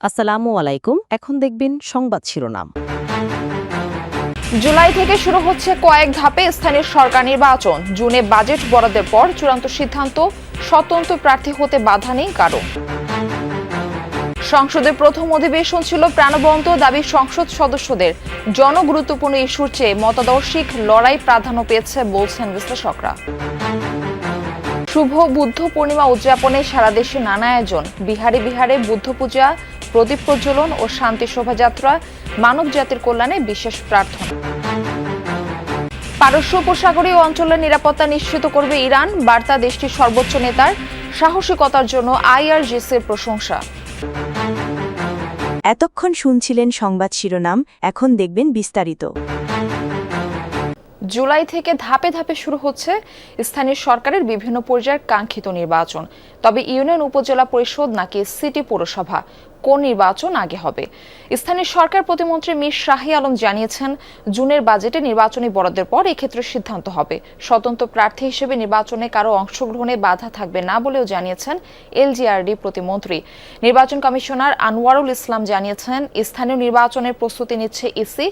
আসসালামু আলাইকুম। এখন দেখবেন সংবাদ শিরোনাম। জুলাই থেকে শুরু হচ্ছে কয়েক ধাপে স্থানীয় সরকার নির্বাচন। জুনে বাজেট বরাদ্দের পর চূড়ান্ত সিদ্ধান্ত, স্বতন্ত্র প্রার্থী হতে বাধা নেই কারো। সংসদের প্রথম অধিবেশন ছিল প্রাণবন্ত, দাবি সংসদ সদস্যদের। জনগুরুত্বপূর্ণ ইস্যুর চেয়ে মতাদর্শিক লড়াই প্রাধান্য পেয়েছে বলছেন বিশ্লেষকরা। শুভ বুদ্ধ পূর্ণিমা উদযাপনে সারা দেশে নানা আয়োজন। বিহারে বিহারে বুদ্ধ পূজা, প্রদীপ প্রজ্বলন ও শান্তি শোভাযাত্রা, মানব জাতির কল্যাণে বিশেষ প্রার্থনা। পারস্য উপসাগরীয় অঞ্চলের নিরাপত্তা নিশ্চিত করবে ইরান, বার্তা দেশটির সর্বোচ্চ নেতার। সাহসিকতার জন্য আইআরজিসির প্রশংসা। এতক্ষণ শুনছিলেন সংবাদ শিরোনাম, এখন দেখবেন বিস্তারিত। জুলাই থেকে ধাপে ধাপে শুরু হচ্ছে স্থানীয় সরকারের বিভিন্ন পর্যায়ের কাঙ্ক্ষিত নির্বাচন। তবে ইউনিয়ন, উপজেলা পরিষদ নাকি সিটি পৌরসভা, কোন নির্বাচন আগে হবে? স্থানীয় সরকার প্রতিমন্ত্রী মীর শাহী আলম জানিয়েছেন, জুনের বাজেটে নির্বাচনী বরাদ্দের পর এক্ষেত্রে সিদ্ধান্ত হবে। স্বতন্ত্র প্রার্থী হিসেবে নির্বাচনে কারো অংশগ্রহণে বাধা থাকবে না বলেও জানিয়েছেন এলজিআরডি প্রতিমন্ত্রী। নির্বাচন কমিশনার আনোয়ারুল ইসলাম জানিয়েছেন, স্থানীয় নির্বাচনের প্রস্তুতি নিচ্ছে ইসি,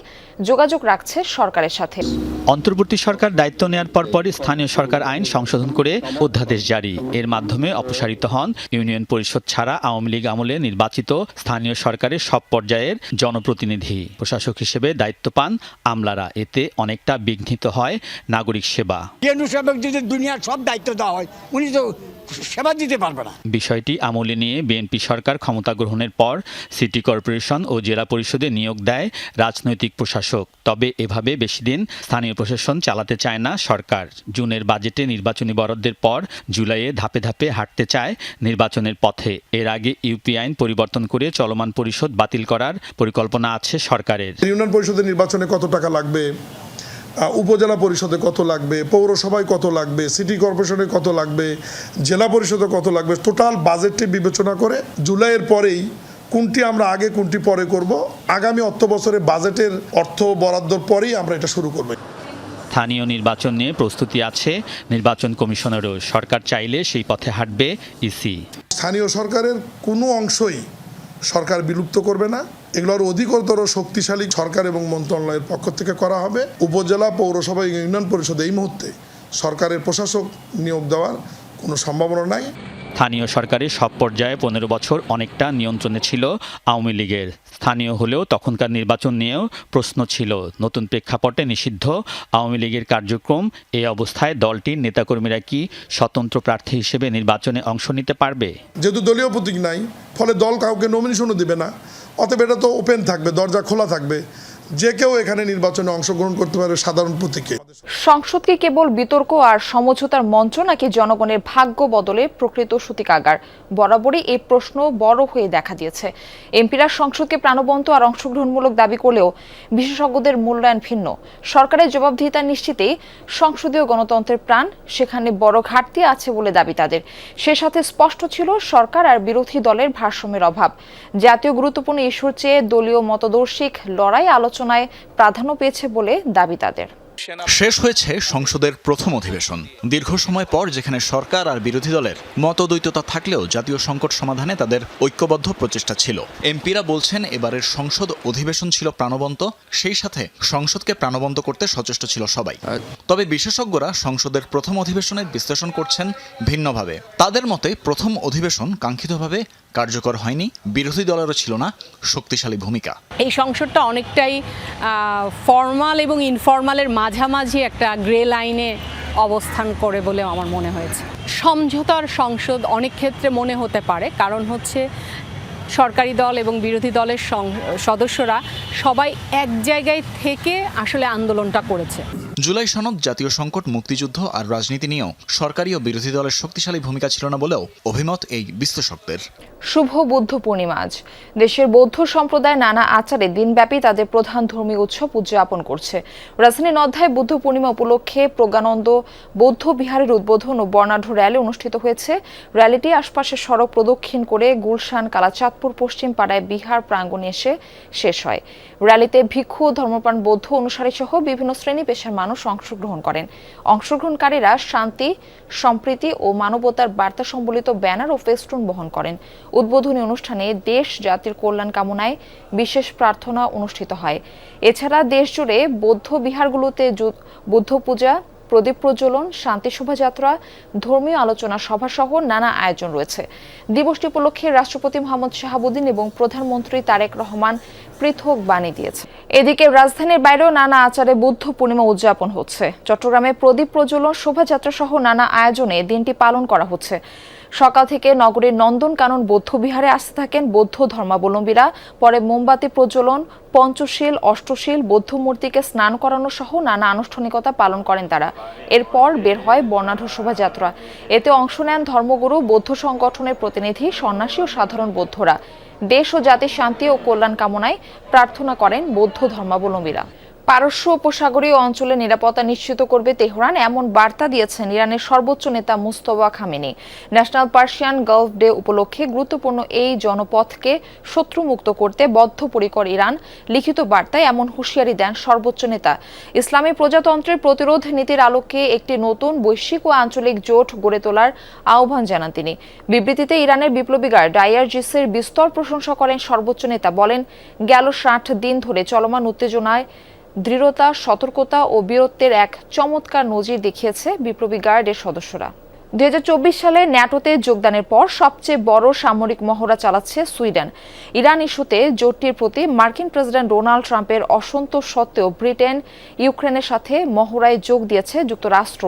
যোগাযোগ রাখছে সরকারের সাথে। অন্তর্বর্তী সরকার দায়িত্ব নেওয়ার পরপরই স্থানীয় সরকার আইন সংশোধন করে অধ্যাদেশ জারি। এর মাধ্যমে অপসারিত হন ইউনিয়ন পরিষদ ছাড়া আওয়ামী লীগ আমলে নির্বাচিত স্থানীয় সরকারের সব পর্যায়ের জনপ্রতিনিধি। প্রশাসক হিসেবে দায়িত্ব পান আমলারা। এতে অনেকটা বিঘ্নিত হয় নাগরিক সেবা। দুনিয়ার সব দায়িত্ব দেওয়া হয়, উনি তো সেবা দিতে পারবে না। বিষয়টি আমলে নিয়ে বিএনপি সরকার ক্ষমতা গ্রহণের পর সিটি কর্পোরেশন ও জেলা পরিষদে নিয়োগ দেয় রাজনৈতিক প্রশাসক। তবে এভাবে বেশি দিন স্থানীয় প্রশাসন চালাতে চায় না সরকার। জুনের বাজেটে নির্বাচনী বরাদ্দের পর জুলাইয়ে ধাপে ধাপে হাঁটতে চায় নির্বাচনের পথে। এর আগে ইউপি আইন পরিবর্তন করে চলমান পরিষদ বাতিল করার পরিকল্পনা আছে সরকারের। ইউনিয়ন পরিষদের নির্বাচনে কত টাকা লাগবে, উপজেলা পরিষদে কত লাগবে, পৌরসভায় কত লাগবে, সিটি কর্পোরেশনে কত লাগবে, জেলা পরিষদে কত লাগবে, টোটাল বাজেটটি বিবেচনা করে জুলাইয়ের পরেই কোনটি আমরা আগে কোনটি পরে করব, আগামী অর্থ বছরে বাজেটের অর্থ বরাদ্দর পরেই আমরা এটা শুরু করব। স্থানীয় নির্বাচন নিয়ে প্রস্তুতি আছে নির্বাচন কমিশনেরও। সরকার চাইলে সেই পথে হাঁটবে ইসি। স্থানীয় সরকারের কোনো অংশই সরকার বিলুপ্ত করবে না। এগুলোর অধিকতর শক্তিশালী সরকার এবং মন্ত্রণালয়ের পক্ষ থেকে করা হবে। উপজেলা, পৌরসভা, ইউনিয়ন পরিষদ এই মুহূর্তে সরকারের প্রশাসক নিয়োগ দেওয়ার কোনো সম্ভাবনা নাই। স্থানীয় সরকারের সব পর্যায়ে 15 বছর অনেকটা নিয়ন্ত্রণে ছিল আওয়ামী লীগের। স্থানীয় হলেও তখনকার নির্বাচন নিয়েও প্রশ্ন ছিল। নতুন প্রেক্ষাপটে নিষিদ্ধ আওয়ামী লীগের কার্যক্রম। এই অবস্থায় দলটির নেতাকর্মীরা কি স্বতন্ত্র প্রার্থী হিসেবে নির্বাচনে অংশ নিতে পারবে? যেহেতু দলীয় প্রতীক নাই, ফলে দল কাউকে নমিনেশনও দিবে না। অতএব এটা তো ওপেন থাকবে, দরজা খোলা থাকবে, যে কেউ এখানে নির্বাচনে অংশগ্রহণ করতে পারে সাধারণ প্রতীকে। সংসদ কি কেবল বিতর্ক আর সমঝোতার মঞ্চ, নাকি জনগণের ভাগ্য বদলে প্রকৃত সূতিকাগার? বরাবরই এই প্রশ্ন বড় হয়ে দেখা দিয়েছে। এমপিরা সংসদকে প্রাণবন্ত আর অংশগ্রহণমূলক দাবি করলেও বিশেষজ্ঞদের মূল্যায়ন ভিন্ন। সরকারের জবাবদিহিতা নিশ্চিতে সংসদীয় গণতন্ত্রের প্রাণ, সেখানে বড় ঘাটতি আছে বলে দাবি তাদের। সে সাথে স্পষ্ট ছিল সরকার আর বিরোধী দলের ভারসাম্যের অভাব। জাতীয় গুরুত্বপূর্ণ ইস্যুর চেয়ে দলীয় মতাদর্শিক লড়াই আলোচনায় প্রাধান্য পেয়েছে বলে দাবি তাদের। শেষ হয়েছে সংসদের প্রথম অধিবেশন। দীর্ঘ সময় পর যেখানে সরকার আর বিরোধী দলের মতদ্বৈততা থাকলেও জাতীয় সংকট সমাধানে তাদের ঐক্যবদ্ধ প্রচেষ্টা ছিল। এমপিরা বলছেন, এবারের সংসদ অধিবেশন ছিল প্রাণবন্ত, সেই সাথে সংসদকে প্রাণবন্ত করতে সচেষ্ট ছিল সবাই। তবে বিশেষজ্ঞরা সংসদের প্রথম অধিবেশনের বিশ্লেষণ করছেন ভিন্নভাবে। তাদের মতে প্রথম অধিবেশন কাঙ্ক্ষিতভাবে কার্যকর হয়নি, বিরোধী দলেরও ছিল না শক্তিশালী ভূমিকা। এই সংসদটা অনেকটাই ফর্মাল এবং ইনফর্মালের মাঝামাঝি একটা গ্রে লাইনে অবস্থান করে বলে আমার মনে হয়েছে। সমঝোতার সংসদ অনেক ক্ষেত্রে মনে হতে পারে, কারণ হচ্ছে সরকারি দল এবং বিরোধী দলের সদস্যরা সবাই এক জায়গায় থেকে আসলে আন্দোলনটা করেছে। জুলাই সনদ, জাতীয় সংকট, মুক্তিযুদ্ধ আর রাজনীতি নিয়েও সরকারি ও বিরোধী দলের শক্তিশালী ভূমিকা ছিল না বলেও অভিমত এই বিশ্লেষকদের। শুভ বুদ্ধ পূর্ণিমা আজ দেশের বৌদ্ধ সম্প্রদায় নানা আচারে দিনব্যাপী তাদের প্রধান ধর্মীয় উৎসব উদযাপন করছে। রাজধানীর নদ্যায় বুদ্ধ পূর্ণিমা উপলক্ষে প্রজ্ঞানন্দ বৌদ্ধ বিহারের উদ্বোধন ও বর্ণাঢ্য র্যালি অনুষ্ঠিত হয়েছে। র্যালিটি আশপাশের সড়ক প্রদক্ষিণ করে গুলশান, কালাচাঁদপুর, পশ্চিম পাড়ায় বিহার প্রাঙ্গণে এসে শেষ হয়। র্যালিতে ভিক্ষু, ধর্মপ্রাণ বৌদ্ধ অনুসারী সহ বিভিন্ন শ্রেণী পেশার মানুষ মানুষ অংশগ্রহণ করেন। অংশগ্রহণকারীরা শান্তি, সম্প্রীতি ও মানবতার বার্তা সম্বলিত ব্যানার ও ফেস্টুন বহন করেন। উদ্বোধনী অনুষ্ঠানে দেশ জাতির কল্যাণ কামনায় বিশেষ প্রার্থনা অনুষ্ঠিত হয়। এছাড়া দেশজুড়ে বৌদ্ধ বিহারগুলোতে বুদ্ধ পূজা, প্রদীপ প্রজ্বলন, শান্তি শোভাযাত্রা, ধর্মীয় আলোচনা সভা সহ নানা আয়োজন রয়েছে। দিবসটি উপলক্ষে রাষ্ট্রপতি মোহাম্মদ শাহাবুদ্দিন এবং প্রধানমন্ত্রী তারেক রহমান পৃথক বাণী দিয়েছে। এদিকে রাজধানীর বাইরেও নানা আচারে বুদ্ধ পূর্ণিমা উদযাপন হচ্ছে। চট্টগ্রামে প্রদীপ প্রজ্বলন, শোভাযাত্রা সহ নানা আয়োজনে দিনটি পালন করা হচ্ছে। সকাল থেকে নগরীর নন্দনকানন বৌদ্ধবিহারে আসতে থাকেন বৌদ্ধ ধর্মাবলম্বীরা। পরে মোমবাতি প্রজ্বলন, পঞ্চশীল, অষ্টশীল, বৌদ্ধ মূর্তিকে স্নান করানো সহ নানা আনুষ্ঠানিকতা পালন করেন তারা। এরপর বের হয় বর্ণাঢ্য শোভাযাত্রা। এতে অংশ নেন ধর্মগুরু, বৌদ্ধ সংগঠনের প্রতিনিধি, সন্ন্যাসী ও সাধারণ বৌদ্ধরা। দেশ ও জাতির শান্তি ও কল্যাণ কামনায় প্রার্থনা করেন বৌদ্ধ ধর্মাবলম্বীরা। পারস্য উপসাগরীয় অঞ্চলে নিরাপত্তা নিশ্চিত করবে তেহরান, এমন বার্তা দিয়েছেন ইরানের সর্বোচ্চ নেতা Mustafa Khamenei. National Persian Gulf day উপলক্ষে গুরুত্বপূর্ণ এই জনপথকে শত্রুমুক্ত করতে বদ্ধপরিকর ইরান লিখিত বার্তায় এমন হুঁশিয়ারি দেন সর্বোচ্চ নেতা। ইসলামী প্রজাতন্ত্রের প্রতিরোধ নীতির আলোকে একটি নতুন বৈশ্বিক ও আঞ্চলিক জোট গড়ে তোলার আহ্বান জানান তিনি। বিবৃতিতে ইরানের বিপ্লবী গার্ড আইআরজিসির বিস্তর প্রশংসা করেন সর্বোচ্চ নেতা। বলেন, গেল 60 দিন ধরে চলমান উত্তেজনায় দৃঢ়তা, সতর্কতা ও বীরত্বের এক চমৎকার নজির দেখিয়েছে বিপ্লবী গার্ডের সদস্যরা। 2024 সালে ন্যাটোতে যোগদানের পর সবচেয়ে বড় সামরিক মহড়া চালাচ্ছে সুইডেন। ইরান ইস্যুতে জোটটির প্রতি মার্কিন প্রেসিডেন্ট ডোনাল্ড ট্রাম্পের অসন্তোষ সত্ত্বেও ব্রিটেন, ইউক্রেনের সাথে মহড়ায় যোগ দিয়েছে যুক্তরাষ্ট্র।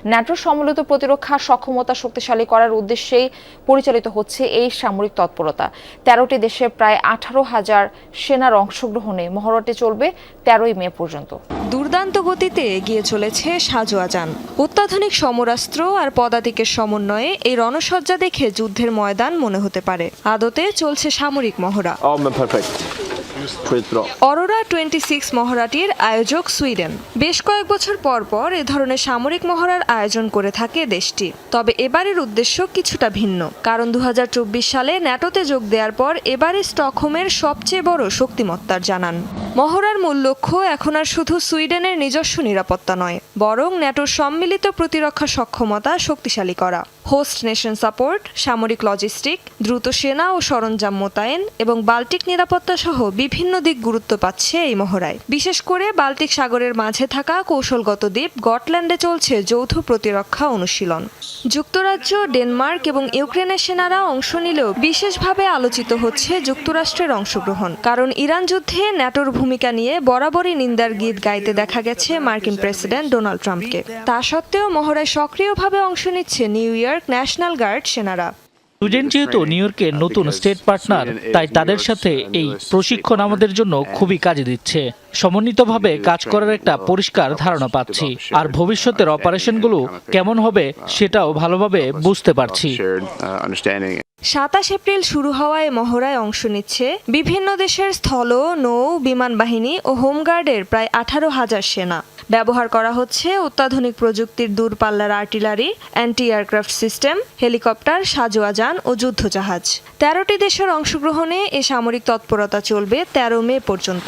ন্যাটোর সম্মিলিত প্রতিরক্ষা সক্ষমতা শক্তিশালী করার উদ্দেশ্যেই পরিচালিত হচ্ছে এই সামরিক তৎপরতা। 13টি দেশের প্রায় 18,000 সেনার অংশগ্রহণে মহড়াটি চলবে 13ই মে পর্যন্ত। দুর্দান্ত গতিতে এগিয়ে চলেছে সাজোয়াজান। অত্যাধুনিক সমরাস্ত্র আর পদাতিকের সমন্বয়ে এই রণসজ্জা দেখে যুদ্ধের ময়দান মনে হতে পারে। আদতে চলছে সামরিক মহড়া। অরোরা 26 মহড়াটির আয়োজক সুইডেন। বেশ কয়েক বছর পর পর এ ধরনের সামরিক মহড়ার আয়োজন করে থাকে দেশটি। তবে এবারের উদ্দেশ্য কিছুটা ভিন্ন, কারণ 2024 সালে ন্যাটোতে যোগ দেওয়ার পর এবারে স্টকহোমের সবচেয়ে বড় শক্তিমত্তার জানান। মহড়ার মূল লক্ষ্য এখন আর শুধু সুইডেনের নিজস্ব নিরাপত্তা নয়, বরং ন্যাটোর সম্মিলিত প্রতিরক্ষা সক্ষমতা শক্তিশালী করা। হোস্ট নেশন সাপোর্ট, সামরিক লজিস্টিক, দ্রুত সেনা ও সরঞ্জাম মোতায়েন এবং বাল্টিক নিরাপত্তা সহ বিভিন্ন দিক গুরুত্ব পাচ্ছে এই মহড়ায়। বিশেষ করে বাল্টিক সাগরের মাঝে থাকা কৌশলগত দ্বীপ গটল্যান্ডে চলছে যৌথ প্রতিরক্ষা অনুশীলন। যুক্তরাজ্য, ডেনমার্ক এবং ইউক্রেনের সেনারা অংশ নিলেও বিশেষভাবে আলোচিত হচ্ছে যুক্তরাষ্ট্রের অংশগ্রহণ, কারণ ইরান যুদ্ধে ন্যাটোর ভূমিকা নিয়ে বরাবরই নিন্দার গীত গাইতে দেখা গেছে মার্কিন প্রেসিডেন্ট ডোনাল্ড ট্রাম্পকে। তা সত্ত্বেও মহড়ায় সক্রিয়ভাবে অংশ নিচ্ছে নিউ ইয়র্ক ন্যাশনাল গার্ড সেনারা। সুইডেন যেহেতু নিউ ইয়র্কের নতুন স্টেট পার্টনার, তাই তাদের সাথে এই প্রশিক্ষণ আমাদের জন্য খুবই কাজে দিচ্ছে। সমন্বিতভাবে কাজ করার একটা পরিষ্কার ধারণা পাচ্ছি, আর ভবিষ্যতের অপারেশনগুলো কেমন হবে সেটাও ভালোভাবে বুঝতে পারছি। 27 এপ্রিল শুরু হওয়া এই মহড়ায় অংশ নিচ্ছে বিভিন্ন দেশের স্থল, নৌ, বিমান বাহিনী ও হোমগার্ডের প্রায় 18,000 সেনা। ব্যবহার করা হচ্ছে অত্যাধুনিক প্রযুক্তির দূরপাল্লার artillery, anti aircraft system, helicopter, সাজোয়াজান ও যুদ্ধজাহাজ। 13টি দেশের অংশগ্রহণে এ সামরিক তৎপরতা চলবে 13 মে পর্যন্ত।